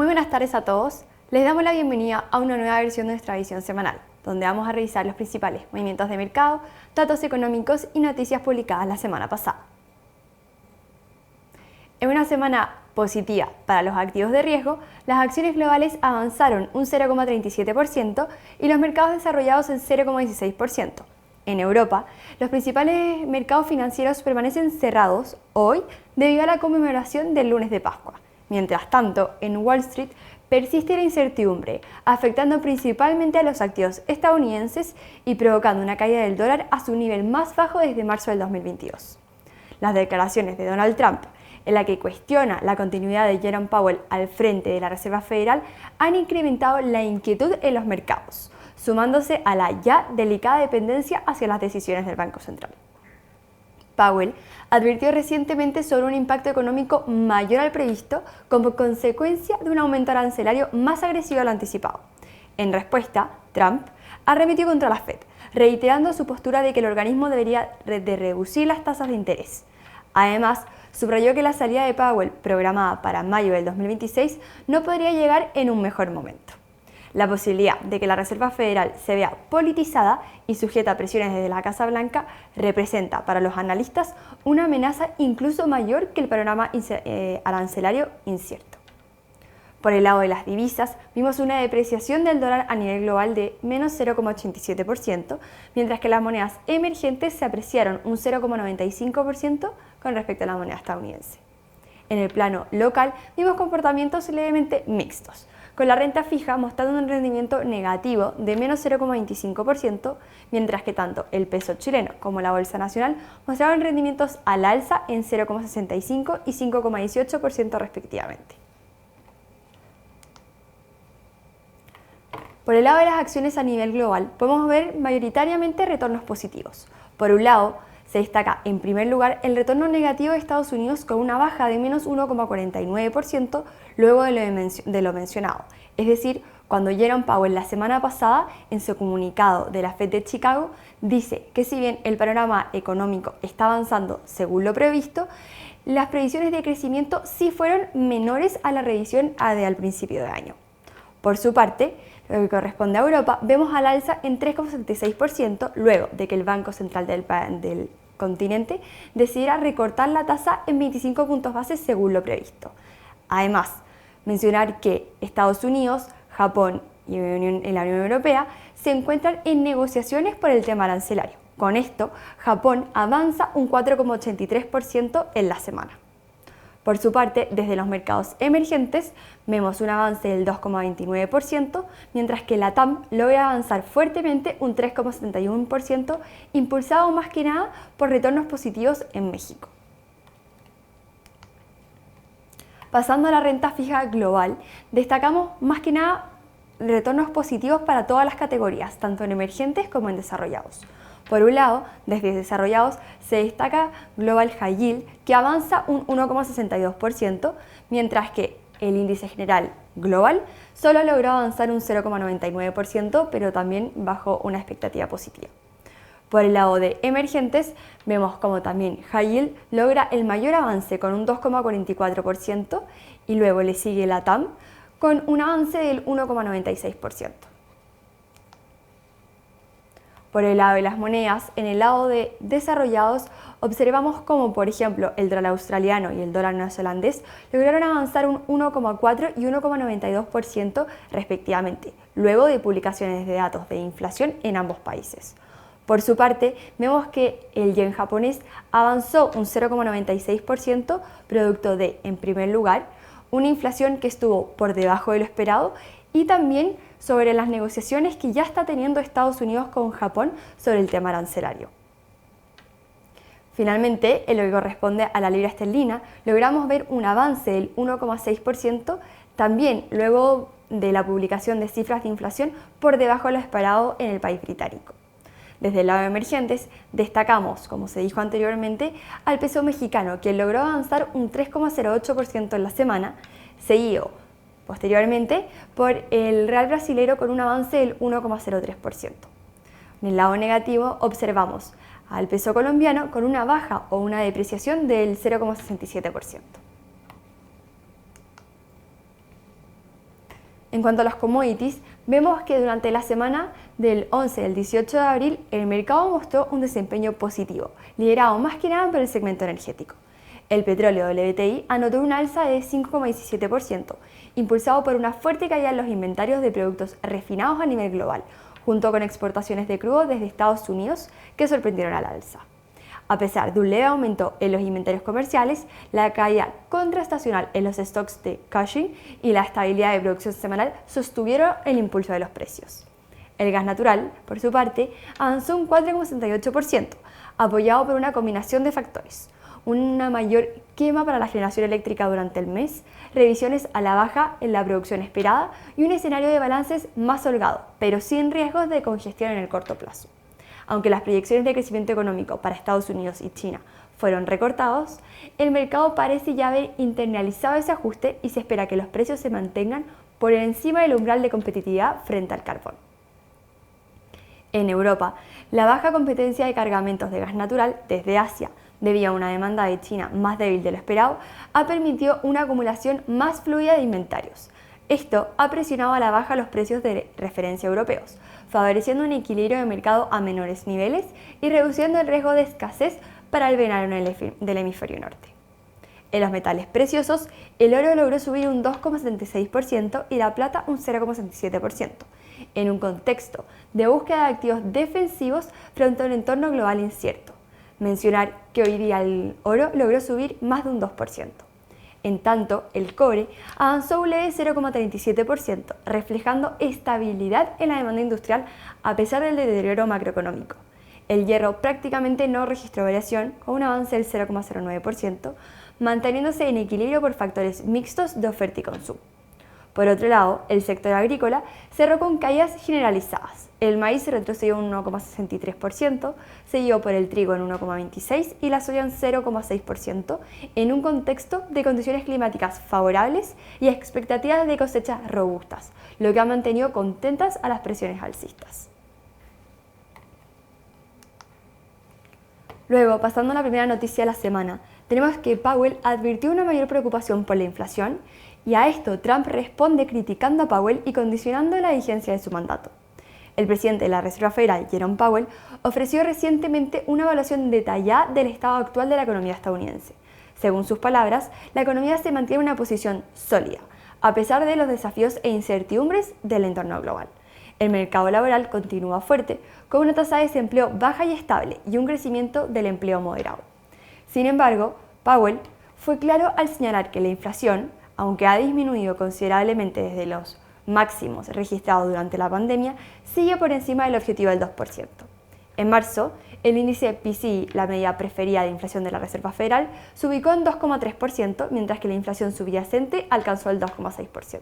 Muy buenas tardes a todos. Les damos la bienvenida a una nueva versión de nuestra visión semanal, donde vamos a revisar los principales movimientos de mercado, datos económicos y noticias publicadas la semana pasada. En una semana positiva para los activos de riesgo, las acciones globales avanzaron un 0,37% y los mercados desarrollados en 0,16%. En Europa, los principales mercados financieros permanecen cerrados hoy debido a la conmemoración del lunes de Pascua. Mientras tanto, en Wall Street persiste la incertidumbre, afectando principalmente a los activos estadounidenses y provocando una caída del dólar a su nivel más bajo desde marzo del 2022. Las declaraciones de Donald Trump, en la que cuestiona la continuidad de Jerome Powell al frente de la Reserva Federal, han incrementado la inquietud en los mercados, sumándose a la ya delicada dependencia hacia las decisiones del Banco Central. Powell advirtió recientemente sobre un impacto económico mayor al previsto como consecuencia de un aumento arancelario más agresivo a lo anticipado. En respuesta, Trump arremetió contra la Fed, reiterando su postura de que el organismo debería de reducir las tasas de interés. Además, subrayó que la salida de Powell, programada para mayo del 2026, no podría llegar en un mejor momento. La posibilidad de que la Reserva Federal se vea politizada y sujeta a presiones desde la Casa Blanca representa para los analistas una amenaza incluso mayor que el panorama arancelario incierto. Por el lado de las divisas, vimos una depreciación del dólar a nivel global de menos 0,87%, mientras que las monedas emergentes se apreciaron un 0,95% con respecto a la moneda estadounidense. En el plano local, vimos comportamientos levemente mixtos, con la renta fija mostrando un rendimiento negativo de menos 0,25%, mientras que tanto el peso chileno como la bolsa nacional mostraron rendimientos al alza en 0,65 y 5,18% respectivamente. Por el lado de las acciones a nivel global, podemos ver mayoritariamente retornos positivos. Por un lado, se destaca en primer lugar el retorno negativo de Estados Unidos con una baja de menos 1,49% luego de lo mencionado. Es decir, cuando Jerome Powell la semana pasada, en su comunicado de la Fed de Chicago, dice que si bien el panorama económico está avanzando según lo previsto, las previsiones de crecimiento sí fueron menores a la revisión al principio de año. Por su parte, lo que corresponde a Europa, vemos al alza en 3,76% luego de que el Banco Central del continente decidiera recortar la tasa en 25 puntos base según lo previsto. Además, mencionar que Estados Unidos, Japón y la Unión Europea se encuentran en negociaciones por el tema arancelario. Con esto, Japón avanza un 4,83% en la semana. Por su parte, desde los mercados emergentes, vemos un avance del 2,29%, mientras que la TAM logra avanzar fuertemente un 3,71%, impulsado más que nada por retornos positivos en México. Pasando a la renta fija global, destacamos más que nada retornos positivos para todas las categorías, tanto en emergentes como en desarrollados. Por un lado, desde desarrollados se destaca Global High Yield, que avanza un 1,62%, mientras que el índice general global solo logró avanzar un 0,99%, pero también bajo una expectativa positiva. Por el lado de emergentes, vemos como también High Yield logra el mayor avance con un 2,44% y luego le sigue la TAM con un avance del 1,96%. Por el lado de las monedas, en el lado de desarrollados, observamos como, por ejemplo, el dólar australiano y el dólar neozelandés lograron avanzar un 1,4 y 1,92% respectivamente, luego de publicaciones de datos de inflación en ambos países. Por su parte, vemos que el yen japonés avanzó un 0,96%, producto de, en primer lugar, una inflación que estuvo por debajo de lo esperado y también sobre las negociaciones que ya está teniendo Estados Unidos con Japón sobre el tema arancelario. Finalmente, en lo que corresponde a la libra esterlina, logramos ver un avance del 1,6%, también luego de la publicación de cifras de inflación por debajo de lo esperado en el país británico. Desde el lado de emergentes, destacamos, como se dijo anteriormente, al peso mexicano, quien logró avanzar un 3,08% en la semana, seguido posteriormente por el real brasilero con un avance del 1,03%. En el lado negativo observamos al peso colombiano con una baja o una depreciación del 0,67%. En cuanto a los commodities, vemos que durante la semana del 11 al 18 de abril el mercado mostró un desempeño positivo, liderado más que nada por el segmento energético. El petróleo WTI anotó una alza de 5,17%, impulsado por una fuerte caída en los inventarios de productos refinados a nivel global, junto con exportaciones de crudo desde Estados Unidos que sorprendieron al alza. A pesar de un leve aumento en los inventarios comerciales, la caída contraestacional en los stocks de Cushing y la estabilidad de producción semanal sostuvieron el impulso de los precios. El gas natural, por su parte, avanzó un 4,68%, apoyado por una combinación de factores: una mayor quema para la generación eléctrica durante el mes, revisiones a la baja en la producción esperada y un escenario de balances más holgado, pero sin riesgos de congestión en el corto plazo. Aunque las proyecciones de crecimiento económico para Estados Unidos y China fueron recortados, el mercado parece ya haber internalizado ese ajuste y se espera que los precios se mantengan por encima del umbral de competitividad frente al carbón. En Europa, la baja competencia de cargamentos de gas natural desde Asia, debido a una demanda de China más débil de lo esperado, ha permitido una acumulación más fluida de inventarios. Esto ha presionado a la baja los precios de referencia europeos, favoreciendo un equilibrio de mercado a menores niveles y reduciendo el riesgo de escasez para el verano del hemisferio norte. En los metales preciosos, el oro logró subir un 2,76% y la plata un 0,67%, en un contexto de búsqueda de activos defensivos frente a un entorno global incierto. Mencionar que hoy día el oro logró subir más de un 2%. En tanto, el cobre avanzó un leve 0,37%, reflejando estabilidad en la demanda industrial a pesar del deterioro macroeconómico. El hierro prácticamente no registró variación, con un avance del 0,09%, manteniéndose en equilibrio por factores mixtos de oferta y consumo. Por otro lado, el sector agrícola cerró con caídas generalizadas. El maíz retrocedió un 1,63%, seguido por el trigo en 1,26% y la soya en 0,6%, en un contexto de condiciones climáticas favorables y expectativas de cosechas robustas, lo que ha mantenido contentas a las presiones alcistas. Luego, pasando a la primera noticia de la semana, tenemos que Powell advirtió una mayor preocupación por la inflación, y a esto Trump responde criticando a Powell y condicionando la vigencia de su mandato. El presidente de la Reserva Federal, Jerome Powell, ofreció recientemente una evaluación detallada del estado actual de la economía estadounidense. Según sus palabras, la economía se mantiene en una posición sólida, a pesar de los desafíos e incertidumbres del entorno global. El mercado laboral continúa fuerte, con una tasa de desempleo baja y estable y un crecimiento del empleo moderado. Sin embargo, Powell fue claro al señalar que la inflación, aunque ha disminuido considerablemente desde los máximos registrados durante la pandemia, sigue por encima del objetivo del 2%. En marzo, el índice PCE, la medida preferida de inflación de la Reserva Federal, se ubicó en 2,3%, mientras que la inflación subyacente alcanzó el 2,6%.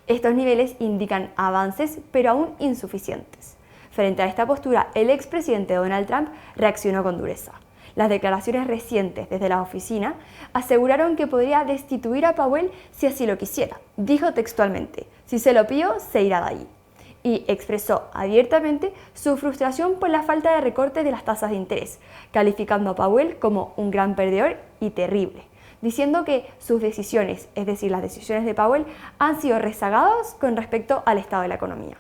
Estos niveles indican avances, pero aún insuficientes. Frente a esta postura, el expresidente Donald Trump reaccionó con dureza. Las declaraciones recientes desde la oficina aseguraron que podría destituir a Powell si así lo quisiera. Dijo textualmente: "Si se lo pido, se irá de ahí". Y expresó abiertamente su frustración por la falta de recorte de las tasas de interés, calificando a Powell como un gran perdedor y terrible, diciendo que sus decisiones, es decir, las decisiones de Powell, han sido rezagadas con respecto al estado de la economía.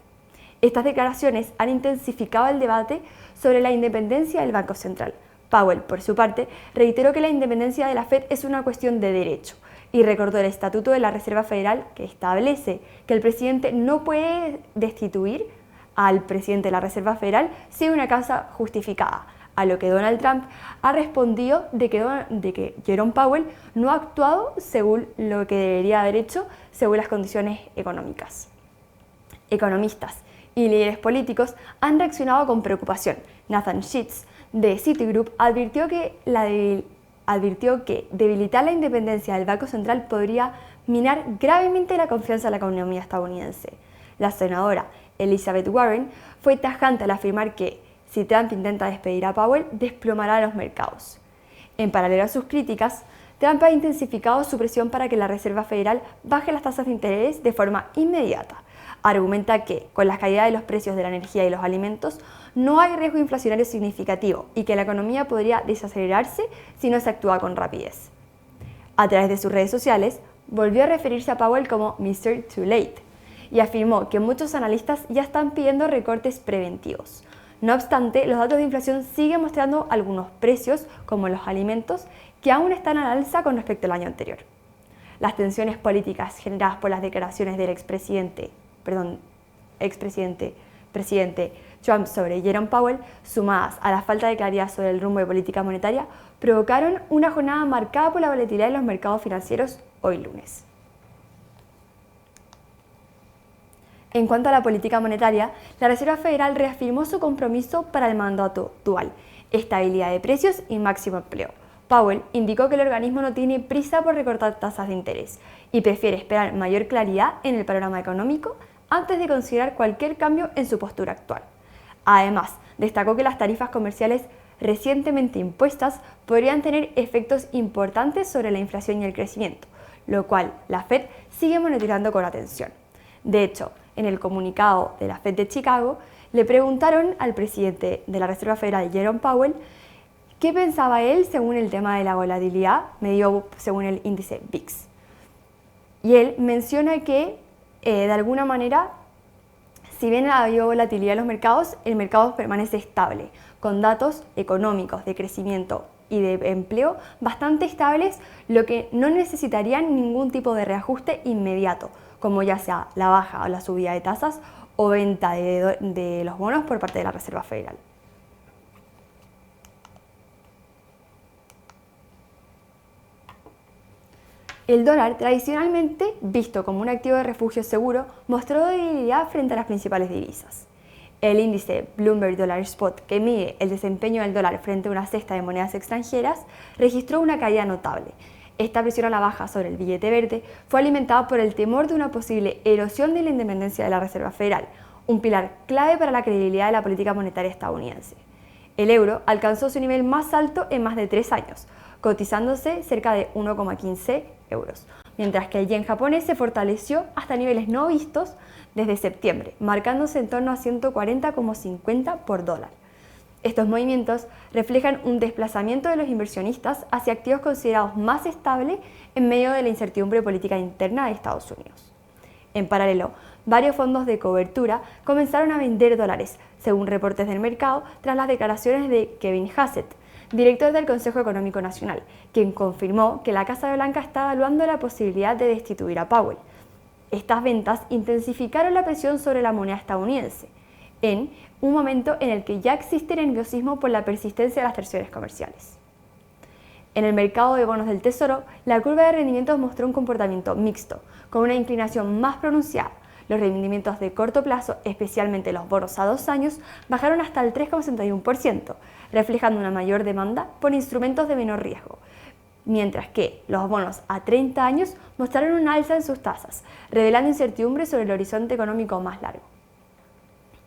Estas declaraciones han intensificado el debate sobre la independencia del Banco Central. Powell, por su parte, reiteró que la independencia de la Fed es una cuestión de derecho y recordó el Estatuto de la Reserva Federal, que establece que el presidente no puede destituir al presidente de la Reserva Federal sin una causa justificada, a lo que Donald Trump ha respondido de que Jerome Powell no ha actuado según lo que debería haber hecho según las condiciones económicas. Economistas y líderes políticos han reaccionado con preocupación. Nathan Sheets, de Citigroup, advirtió que debilitar la independencia del Banco Central podría minar gravemente la confianza en la economía estadounidense. La senadora Elizabeth Warren fue tajante al afirmar que si Trump intenta despedir a Powell, desplomará los mercados. En paralelo a sus críticas, Trump ha intensificado su presión para que la Reserva Federal baje las tasas de interés de forma inmediata. Argumenta que, con la caída de los precios de la energía y los alimentos, no hay riesgo inflacionario significativo y que la economía podría desacelerarse si no se actúa con rapidez. A través de sus redes sociales, volvió a referirse a Powell como Mr. Too Late. y afirmó que muchos analistas ya están pidiendo recortes preventivos. No obstante, los datos de inflación siguen mostrando algunos precios, como los alimentos, que aún están al alza con respecto al año anterior. Las tensiones políticas generadas por las declaraciones del presidente Trump sobre Jerome Powell, sumadas a la falta de claridad sobre el rumbo de política monetaria, provocaron una jornada marcada por la volatilidad en los mercados financieros hoy lunes. En cuanto a la política monetaria, la Reserva Federal reafirmó su compromiso para el mandato dual, estabilidad de precios y máximo empleo. Powell indicó que el organismo no tiene prisa por recortar tasas de interés y prefiere esperar mayor claridad en el panorama económico antes de considerar cualquier cambio en su postura actual. Además, destacó que las tarifas comerciales recientemente impuestas podrían tener efectos importantes sobre la inflación y el crecimiento, lo cual la Fed sigue monitoreando con atención. De hecho, en el comunicado de la Fed de Chicago, le preguntaron al presidente de la Reserva Federal, Jerome Powell, qué pensaba él según el tema de la volatilidad, medido según el índice VIX. Y él menciona que, de alguna manera, si bien ha habido volatilidad en los mercados, el mercado permanece estable, con datos económicos de crecimiento y de empleo bastante estables, lo que no necesitarían ningún tipo de reajuste inmediato, como ya sea la baja o la subida de tasas o venta de los bonos por parte de la Reserva Federal. El dólar, tradicionalmente visto como un activo de refugio seguro, mostró debilidad frente a las principales divisas. El índice Bloomberg Dollar Spot, que mide el desempeño del dólar frente a una cesta de monedas extranjeras, registró una caída notable. Esta presión a la baja sobre el billete verde fue alimentada por el temor de una posible erosión de la independencia de la Reserva Federal, un pilar clave para la credibilidad de la política monetaria estadounidense. El euro alcanzó su nivel más alto en más de 3 años, cotizándose cerca de 1,15 euros, mientras que el yen japonés se fortaleció hasta niveles no vistos desde septiembre, marcándose en torno a 140,50 por dólar. Estos movimientos reflejan un desplazamiento de los inversionistas hacia activos considerados más estables en medio de la incertidumbre política interna de Estados Unidos. En paralelo, varios fondos de cobertura comenzaron a vender dólares, según reportes del mercado, tras las declaraciones de Kevin Hassett, director del Consejo Económico Nacional, quien confirmó que la Casa Blanca está evaluando la posibilidad de destituir a Powell. Estas ventas intensificaron la presión sobre la moneda estadounidense, en un momento en el que ya existe nerviosismo por la persistencia de las tensiones comerciales. En el mercado de bonos del Tesoro, la curva de rendimientos mostró un comportamiento mixto, con una inclinación más pronunciada. Los rendimientos de corto plazo, especialmente los bonos a 2 años, bajaron hasta el 3,61%, reflejando una mayor demanda por instrumentos de menor riesgo, mientras que los bonos a 30 años mostraron un alza en sus tasas, revelando incertidumbre sobre el horizonte económico más largo.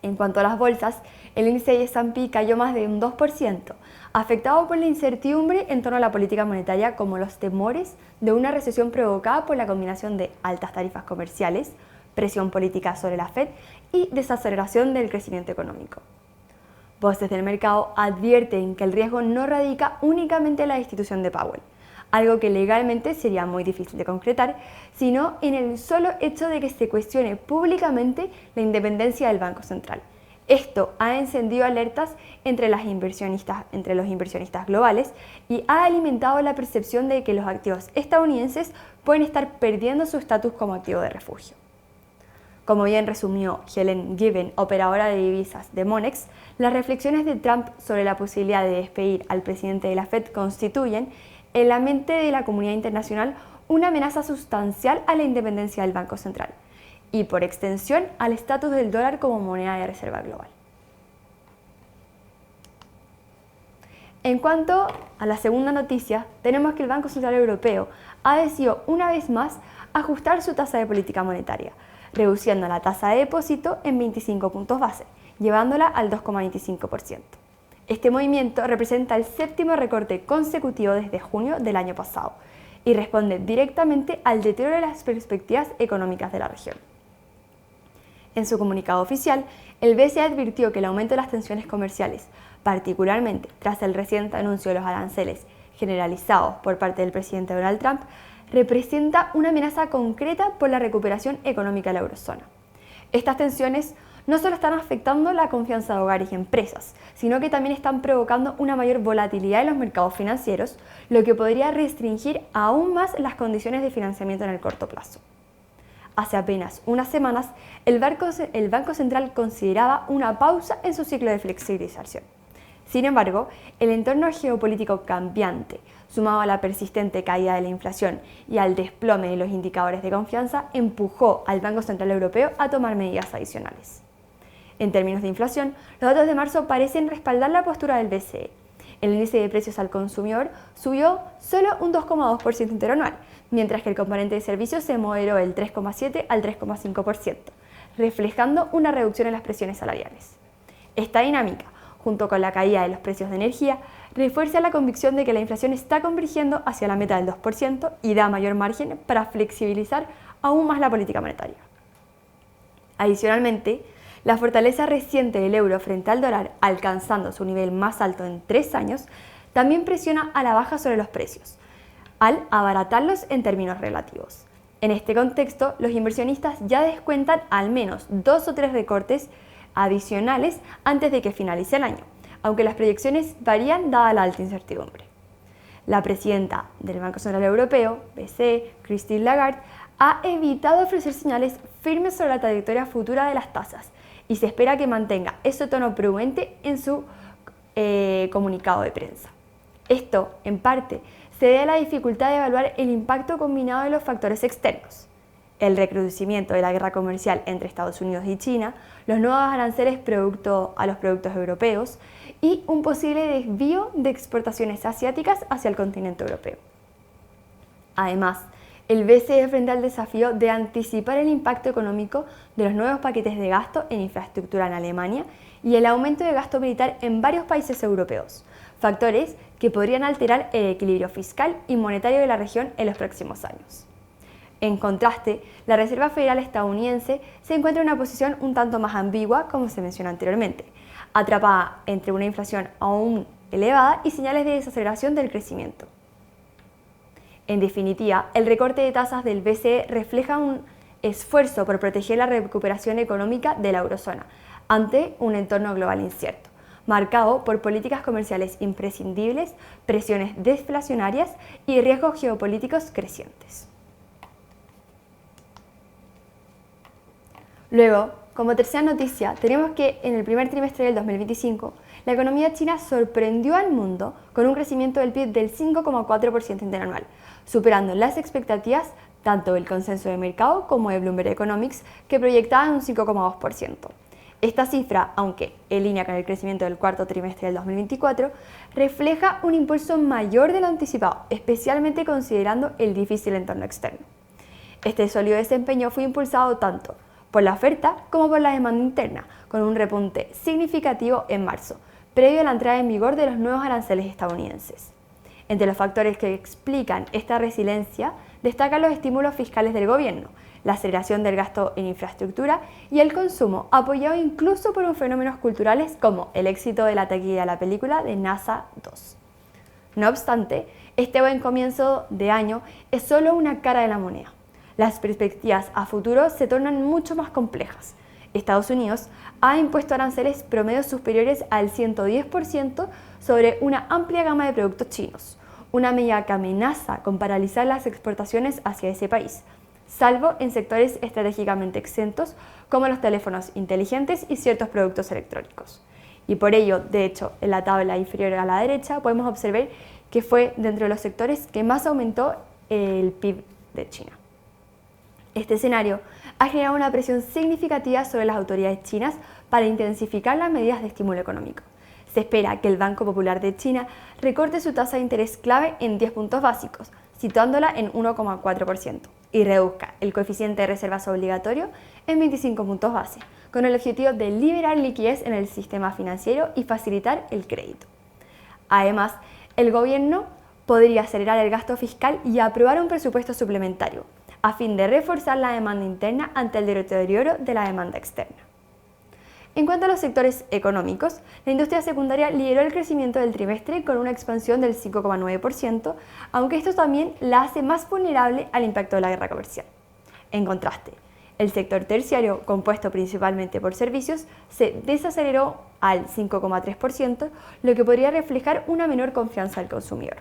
En cuanto a las bolsas, el índice de S&P cayó más de un 2%, afectado por la incertidumbre en torno a la política monetaria, como los temores de una recesión provocada por la combinación de altas tarifas comerciales, presión política sobre la Fed y desaceleración del crecimiento económico. Voces del mercado advierten que el riesgo no radica únicamente en la destitución de Powell, algo que legalmente sería muy difícil de concretar, sino en el solo hecho de que se cuestione públicamente la independencia del Banco Central. Esto ha encendido alertas entre los inversionistas globales y ha alimentado la percepción de que los activos estadounidenses pueden estar perdiendo su estatus como activo de refugio. Como bien resumió Helen Given, operadora de divisas de Monex, las reflexiones de Trump sobre la posibilidad de despedir al presidente de la Fed constituyen, en la mente de la comunidad internacional, una amenaza sustancial a la independencia del Banco Central y, por extensión, al estatus del dólar como moneda de reserva global. En cuanto a la segunda noticia, tenemos que el Banco Central Europeo ha decidido una vez más ajustar su tasa de política monetaria, reduciendo la tasa de depósito en 25 puntos base, llevándola al 2,25%. Este movimiento representa el 7º recorte consecutivo desde junio del año pasado y responde directamente al deterioro de las perspectivas económicas de la región. En su comunicado oficial, el BCE advirtió que el aumento de las tensiones comerciales, particularmente tras el reciente anuncio de los aranceles generalizados por parte del presidente Donald Trump, representa una amenaza concreta por la recuperación económica de la eurozona. Estas tensiones no solo están afectando la confianza de hogares y empresas, sino que también están provocando una mayor volatilidad en los mercados financieros, lo que podría restringir aún más las condiciones de financiamiento en el corto plazo. Hace apenas unas semanas, el Banco Central consideraba una pausa en su ciclo de flexibilización. Sin embargo, el entorno geopolítico cambiante, sumado a la persistente caída de la inflación y al desplome de los indicadores de confianza, empujó al Banco Central Europeo a tomar medidas adicionales. En términos de inflación, los datos de marzo parecen respaldar la postura del BCE. El índice de precios al consumidor subió solo un 2,2% interanual, mientras que el componente de servicios se moderó del 3,7 al 3,5%, reflejando una reducción en las presiones salariales. Esta dinámica, junto con la caída de los precios de energía, refuerza la convicción de que la inflación está convergiendo hacia la meta del 2% y da mayor margen para flexibilizar aún más la política monetaria. Adicionalmente, la fortaleza reciente del euro frente al dólar, alcanzando su nivel más alto en 3 años, también presiona a la baja sobre los precios, al abaratarlos en términos relativos. En este contexto, los inversionistas ya descuentan al menos 2 o 3 recortes adicionales antes de que finalice el año, aunque las proyecciones varían dada la alta incertidumbre. La presidenta del Banco Central Europeo, BCE, Christine Lagarde, ha evitado ofrecer señales firmes sobre la trayectoria futura de las tasas y se espera que mantenga ese tono prudente en su comunicado de prensa. Esto, en parte, se debe a la dificultad de evaluar el impacto combinado de los factores externos: el recrudecimiento de la guerra comercial entre Estados Unidos y China, los nuevos aranceles a los productos europeos y un posible desvío de exportaciones asiáticas hacia el continente europeo. Además, el BCE frente al desafío de anticipar el impacto económico de los nuevos paquetes de gasto en infraestructura en Alemania y el aumento de gasto militar en varios países europeos, factores que podrían alterar el equilibrio fiscal y monetario de la región en los próximos años. En contraste, la Reserva Federal estadounidense se encuentra en una posición un tanto más ambigua, como se mencionó anteriormente, atrapada entre una inflación aún elevada y señales de desaceleración del crecimiento. En definitiva, el recorte de tasas del BCE refleja un esfuerzo por proteger la recuperación económica de la eurozona ante un entorno global incierto, marcado por políticas comerciales imprescindibles, presiones deflacionarias y riesgos geopolíticos crecientes. Luego, como tercera noticia, tenemos que en el primer trimestre del 2025, la economía china sorprendió al mundo con un crecimiento del PIB del 5,4% interanual, superando las expectativas tanto del consenso de mercado como de Bloomberg Economics, que proyectaban un 5,2%. Esta cifra, aunque en línea con el crecimiento del cuarto trimestre del 2024, refleja un impulso mayor de lo anticipado, especialmente considerando el difícil entorno externo. Este sólido desempeño fue impulsado tanto por la oferta como por la demanda interna, con un repunte significativo en marzo, previo a la entrada en vigor de los nuevos aranceles estadounidenses. Entre los factores que explican esta resiliencia destacan los estímulos fiscales del gobierno, la aceleración del gasto en infraestructura y el consumo, apoyado incluso por fenómenos culturales como el éxito de la taquilla de la película de NASA 2. No obstante, este buen comienzo de año es solo una cara de la moneda. Las perspectivas a futuro se tornan mucho más complejas. Estados Unidos ha impuesto aranceles promedios superiores al 110% sobre una amplia gama de productos chinos, una medida que amenaza con paralizar las exportaciones hacia ese país, salvo en sectores estratégicamente exentos como los teléfonos inteligentes y ciertos productos electrónicos. Y por ello, de hecho, en la tabla inferior a la derecha podemos observar que fue dentro de los sectores que más aumentó el PIB de China. Este escenario ha generado una presión significativa sobre las autoridades chinas para intensificar las medidas de estímulo económico. Se espera que el Banco Popular de China recorte su tasa de interés clave en 10 puntos básicos, situándola en 1,4%, y reduzca el coeficiente de reservas obligatorio en 25 puntos base, con el objetivo de liberar liquidez en el sistema financiero y facilitar el crédito. Además, el gobierno podría acelerar el gasto fiscal y aprobar un presupuesto suplementario, a fin de reforzar la demanda interna ante el deterioro de la demanda externa. En cuanto a los sectores económicos, la industria secundaria lideró el crecimiento del trimestre con una expansión del 5,9%, aunque esto también la hace más vulnerable al impacto de la guerra comercial. En contraste, El sector terciario, compuesto principalmente por servicios, se desaceleró al 5,3%, lo que podría reflejar una menor confianza del consumidor.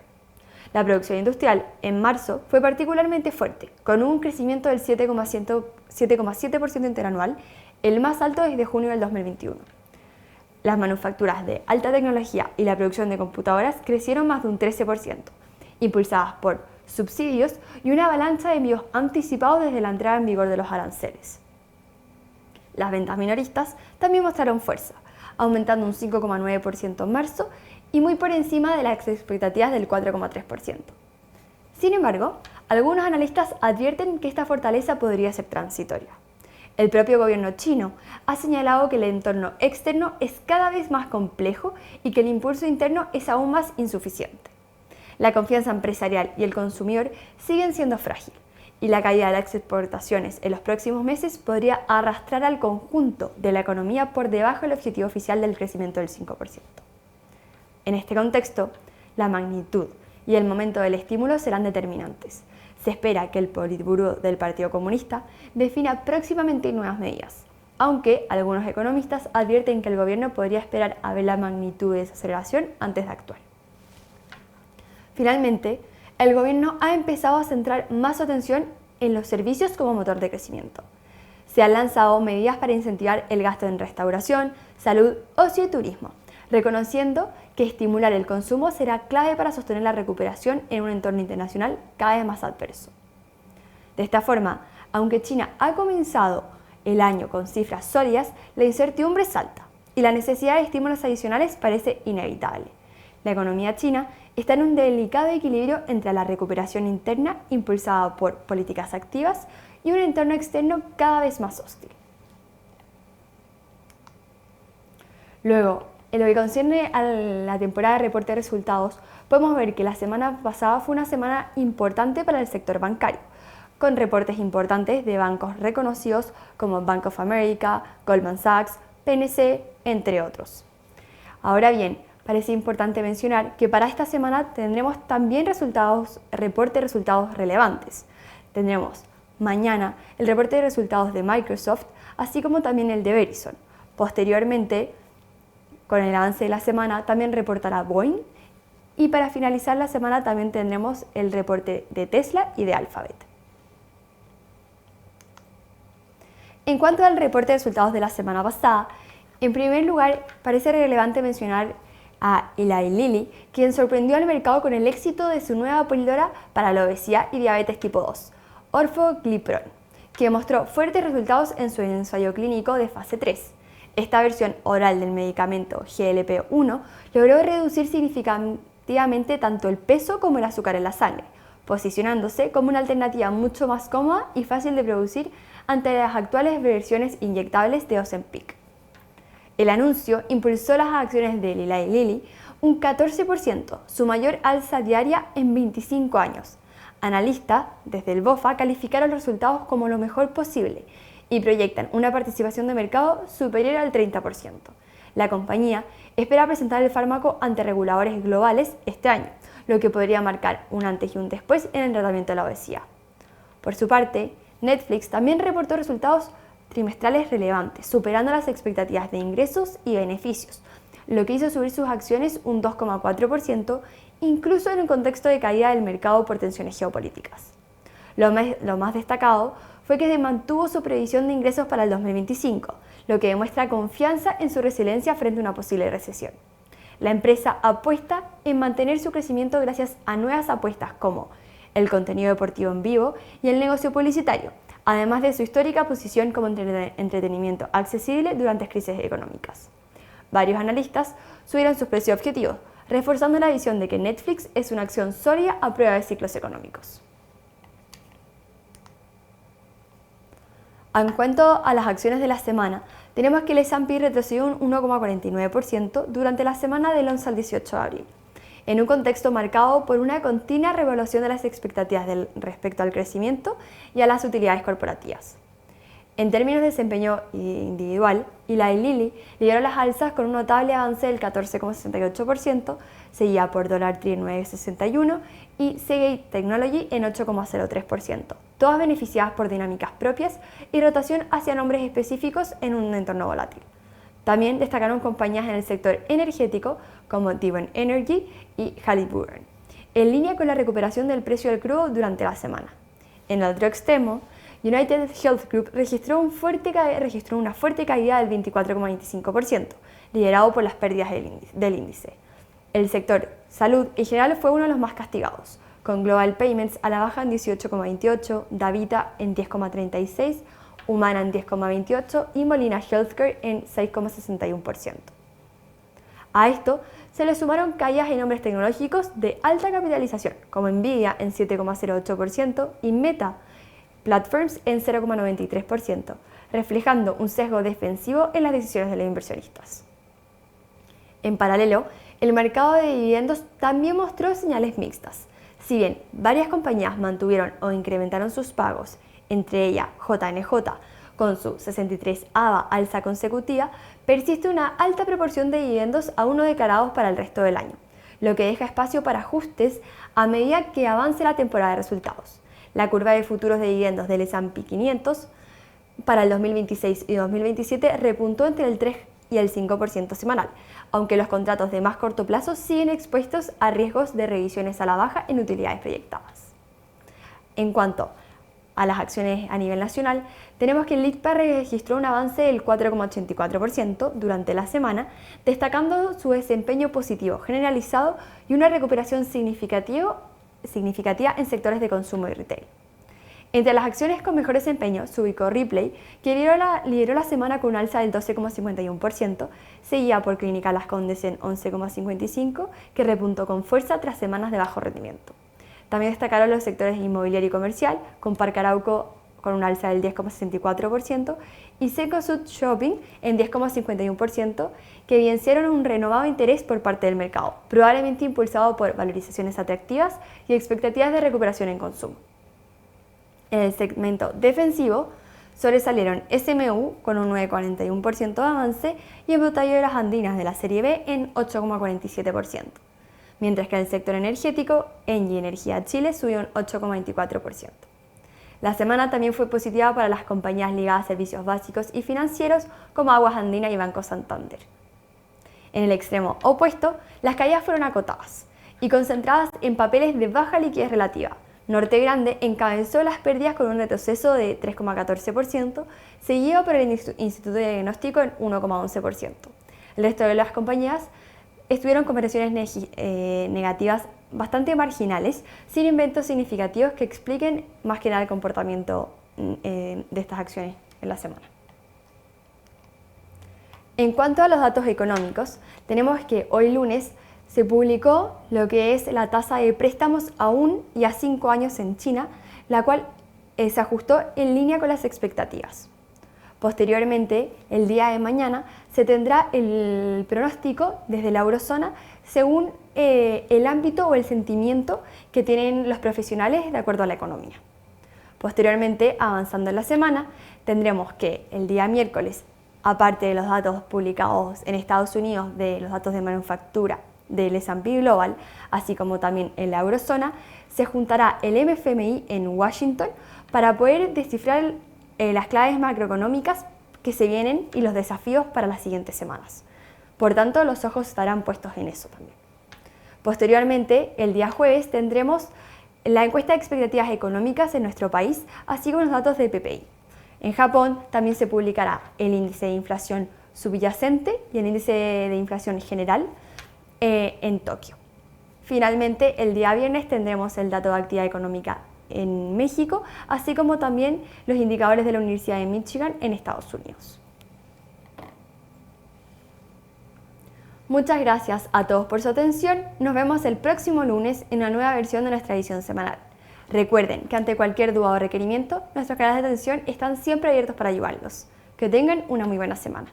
La producción industrial en marzo fue particularmente fuerte, con un crecimiento del 7,7% interanual, el más alto desde junio del 2021. Las manufacturas de alta tecnología y la producción de computadoras crecieron más de un 13%, impulsadas por subsidios y una avalancha de envíos anticipados desde la entrada en vigor de los aranceles. Las ventas minoristas también mostraron fuerza, aumentando un 5,9% en marzo y muy por encima de las expectativas del 4,3%. Sin embargo, algunos analistas advierten que esta fortaleza podría ser transitoria. El propio gobierno chino ha señalado que el entorno externo es cada vez más complejo y que el impulso interno es aún más insuficiente. La confianza empresarial y el consumidor siguen siendo frágiles, y la caída de las exportaciones en los próximos meses podría arrastrar al conjunto de la economía por debajo del objetivo oficial del crecimiento del 5%. En este contexto, la magnitud y el momento del estímulo serán determinantes. Se espera que el Politburó del Partido Comunista defina próximamente nuevas medidas, aunque algunos economistas advierten que el gobierno podría esperar a ver la magnitud de desaceleración antes de actuar. Finalmente, el gobierno ha empezado a centrar más atención en los servicios como motor de crecimiento. Se han lanzado medidas para incentivar el gasto en restauración, salud, ocio y turismo, reconociendo que estimular el consumo será clave para sostener la recuperación en un entorno internacional cada vez más adverso. De esta forma, aunque China ha comenzado el año con cifras sólidas, la incertidumbre es alta y la necesidad de estímulos adicionales parece inevitable. La economía china está en un delicado equilibrio entre la recuperación interna impulsada por políticas activas y un entorno externo cada vez más hostil. Luego, en lo que concierne a la temporada de reporte de resultados, podemos ver que la semana pasada fue una semana importante para el sector bancario, con reportes importantes de bancos reconocidos como Bank of America, Goldman Sachs, PNC, entre otros. Ahora bien, parece importante mencionar que para esta semana tendremos también reporte de resultados relevantes. Tendremos mañana el reporte de resultados de Microsoft, así como también el de Verizon. Posteriormente, con el avance de la semana, también reportará Boeing. Y para finalizar la semana también tendremos el reporte de Tesla y de Alphabet. En cuanto al reporte de resultados de la semana pasada, en primer lugar parece relevante mencionar a Eli Lilly, quien sorprendió al mercado con el éxito de su nueva píldora para la obesidad y diabetes tipo 2, Orforglipron, que mostró fuertes resultados en su ensayo clínico de fase 3. Esta versión oral del medicamento GLP-1 logró reducir significativamente tanto el peso como el azúcar en la sangre, posicionándose como una alternativa mucho más cómoda y fácil de producir ante las actuales versiones inyectables de Ozempic. El anuncio impulsó las acciones de Eli Lilly un 14%, su mayor alza diaria en 25 años. Analistas desde el BofA calificaron los resultados como lo mejor posible y proyectan una participación de mercado superior al 30%. La compañía espera presentar el fármaco ante reguladores globales este año, lo que podría marcar un antes y un después en el tratamiento de la obesidad. Por su parte, Netflix también reportó resultados trimestrales relevantes, superando las expectativas de ingresos y beneficios, lo que hizo subir sus acciones un 2,4%, incluso en un contexto de caída del mercado por tensiones geopolíticas. Lo más destacado fue que se mantuvo su previsión de ingresos para el 2025, lo que demuestra confianza en su resiliencia frente a una posible recesión. La empresa apuesta en mantener su crecimiento gracias a nuevas apuestas como el contenido deportivo en vivo y el negocio publicitario, además de su histórica posición como entretenimiento accesible durante crisis económicas. Varios analistas subieron sus precios objetivos, reforzando la visión de que Netflix es una acción sólida a prueba de ciclos económicos. En cuanto a las acciones de la semana, tenemos que el S&P retrocedió un 1,49% durante la semana del 11 al 18 de abril, en un contexto marcado por una continua revaluación de las expectativas respecto al crecimiento y a las utilidades corporativas. En términos de desempeño individual, Eli Lilly lideró las alzas con un notable avance del 14,68%, seguida por Dollar Tree en 9,61% y Seagate Technology en 8,03%. todas beneficiadas por dinámicas propias y rotación hacia nombres específicos en un entorno volátil. También destacaron compañías en el sector energético como Devon Energy y Halliburton, en línea con la recuperación del precio del crudo durante la semana. En el otro extremo, United Health Group registró una fuerte caída del 24,25%, liderado por las pérdidas del índice. El sector salud en general fue uno de los más castigados, con Global Payments a la baja en 18,28%, Davita en 10,36%, Humana en 10,28% y Molina Healthcare en 6,61%. A esto se le sumaron caídas en nombres tecnológicos de alta capitalización, como Nvidia en 7,08% y Meta Platforms en 0,93%, reflejando un sesgo defensivo en las decisiones de los inversionistas. En paralelo, el mercado de dividendos también mostró señales mixtas. Si bien varias compañías mantuvieron o incrementaron sus pagos, entre ellas JNJ, con su 63ª alza consecutiva, persiste una alta proporción de dividendos aún no declarados para el resto del año, lo que deja espacio para ajustes a medida que avance la temporada de resultados. La curva de futuros de dividendos del S&P 500 para el 2026 y 2027 repuntó entre el 3 y el 5% semanal, aunque los contratos de más corto plazo siguen expuestos a riesgos de revisiones a la baja en utilidades proyectadas. En cuanto a las acciones a nivel nacional, tenemos que el LITPA registró un avance del 4,84% durante la semana, destacando su desempeño positivo generalizado y una recuperación significativa en sectores de consumo y retail. Entre las acciones con mejor desempeño se ubicó Ripley, que lideró la semana con un alza del 12,51%, seguida por Clínica Las Condes en 11,55%, que repuntó con fuerza tras semanas de bajo rendimiento. También destacaron los sectores inmobiliario y comercial, con Parque Arauco con un alza del 10,64% y Cencosud Shopping en 10,51%, que evidenciaron un renovado interés por parte del mercado, probablemente impulsado por valorizaciones atractivas y expectativas de recuperación en consumo. En el segmento defensivo, sobresalieron SMU con un 9,41% de avance y Embotadero de las Andinas de la serie B en 8,47%. Mientras que en el sector energético, Engie Energía Chile subió un 8,24%. La semana también fue positiva para las compañías ligadas a servicios básicos y financieros como Aguas Andinas y Banco Santander. En el extremo opuesto, las caídas fueron acotadas y concentradas en papeles de baja liquidez relativa. Norte Grande encabezó las pérdidas con un retroceso de 3,14%, seguido por el Instituto de Diagnóstico en 1,11%. El resto de las compañías estuvieron con variaciones negativas bastante marginales, sin inventos significativos que expliquen más que nada el comportamiento de estas acciones en la semana. En cuanto a los datos económicos, tenemos que hoy lunes se publicó lo que es la tasa de préstamos a 1 y a 5 años en China, la cual se ajustó en línea con las expectativas. Posteriormente, el día de mañana, se tendrá el pronóstico desde la eurozona según el ámbito o el sentimiento que tienen los profesionales de acuerdo a la economía. Posteriormente, avanzando en la semana, tendremos que el día miércoles, aparte de los datos publicados en Estados Unidos de los datos de manufactura del S&P Global, así como también en la eurozona, se juntará el MFMI en Washington para poder descifrar las claves macroeconómicas que se vienen y los desafíos para las siguientes semanas. Por tanto, los ojos estarán puestos en eso también. Posteriormente, el día jueves, tendremos la encuesta de expectativas económicas en nuestro país, así como los datos de PPI. En Japón también se publicará el índice de inflación subyacente y el índice de inflación general en Tokio. Finalmente, el día viernes tendremos el dato de actividad económica en México, así como también los indicadores de la Universidad de Michigan en Estados Unidos. Muchas gracias a todos por su atención. Nos vemos el próximo lunes en una nueva versión de nuestra edición semanal. Recuerden que ante cualquier duda o requerimiento, nuestros canales de atención están siempre abiertos para ayudarlos. Que tengan una muy buena semana.